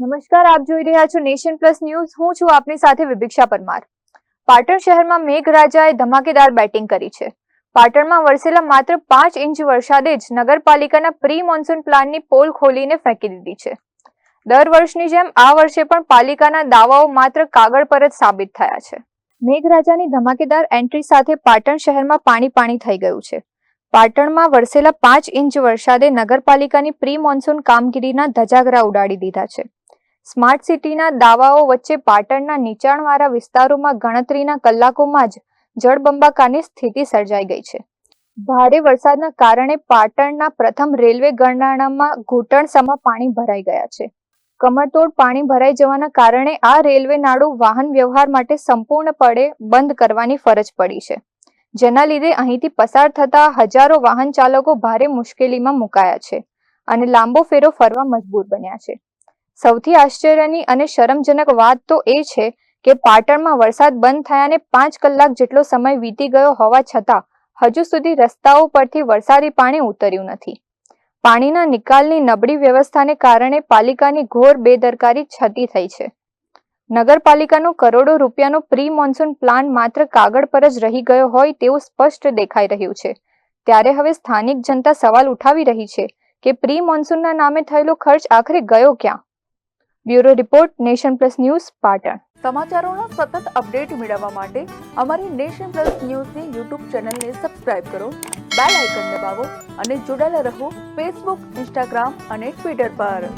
નમસ્કાર, આપ જોઈ રહ્યા છો નેશન પ્લસ ન્યૂઝ. હું છું આપની સાથે વિભિક્ષા પરમાર. પાટણ શહેરમાં મેઘરાજાએ ધમાકેદાર બેટિંગ કરી છે. પાટણમાં વરસેલા માત્ર 5 ઇંચ વરસાદે જ નગરપાલિકાના પ્રી મોન્સૂન પ્લાનની પોલ ખોલીને ફેંકી દીધી છે. દર વર્ષની જેમ આ વર્ષે પણ પાલિકાના દાવાઓ માત્ર કાગળ પર જ સાબિત થયા છે. મેઘરાજાની ધમાકેદાર એન્ટ્રી સાથે પાટણ શહેરમાં પાણી થઈ ગયું છે. પાટણમાં વરસેલા 5 ઇંચ વરસાદે નગરપાલિકાની પ્રી મોન્સૂન કામગીરીના ધજાગરા ઉડાડી દીધા છે. સ્માર્ટ સિટીના દાવાઓ વચ્ચે પાટણના નીચાણવાળા વિસ્તારોમાં ગણતરીના કલાકોમાં જ જળબંબાકારની સ્થિતિ સર્જાઈ ગઈ છે. ભારે વરસાદના કારણે પાટણના પ્રથમ રેલવે ગરનાળામાં ઘૂંટણસમા પાણી ભરાઈ ગયા છે. કમરતોડ પાણી ભરાઈ જવાના કારણે આ રેલવે નાળું વાહન વ્યવહાર માટે સંપૂર્ણપણે બંધ કરવાની ફરજ પડી છે, જેના લીધે અહીંથી પસાર થતા હજારો વાહન ચાલકો ભારે મુશ્કેલીમાં મુકાયા છે અને લાંબો ફેરો ફરવા મજબૂર બન્યા છે. સૌથી આશ્ચર્યની અને શરમજનક વાત તો એ છે કે પાટણમાં વરસાદ બંધ થયાને 5 કલાક જેટલો સમય વીતી ગયો હોવા છતાં હજુ સુધી રસ્તાઓ પરથી વરસાદી પાણી ઉતર્યું નથી. પાણીના નિકાલની નબળી વ્યવસ્થાને કારણે પાલિકાની ઘોર બેદરકારી છતી થઈ છે. નગરપાલિકાનો કરોડો રૂપિયાનો પ્રી મોન્સૂન પ્લાન માત્ર કાગળ પર જ રહી ગયો હોય તેવું સ્પષ્ટ દેખાઈ રહ્યું છે. ત્યારે હવે સ્થાનિક જનતા સવાલ ઉઠાવી રહી છે કે પ્રી મોન્સૂનના નામે થયેલો ખર્ચ આખરે ગયો ક્યાં? Bureau report, nation plus news, Patan. સમાચારોના સતત અપડેટ મેળવવા માટે અમારી નેશન પ્લસ ન્યૂઝની યુટ્યુબ ચેનલને સબસ્ક્રાઇબ કરો, બેલ આઇકન દબાવો અને જોડાયેલા રહો ફેસબુક, ઇન્સ્ટાગ્રામ અને ટ્વિટર પર.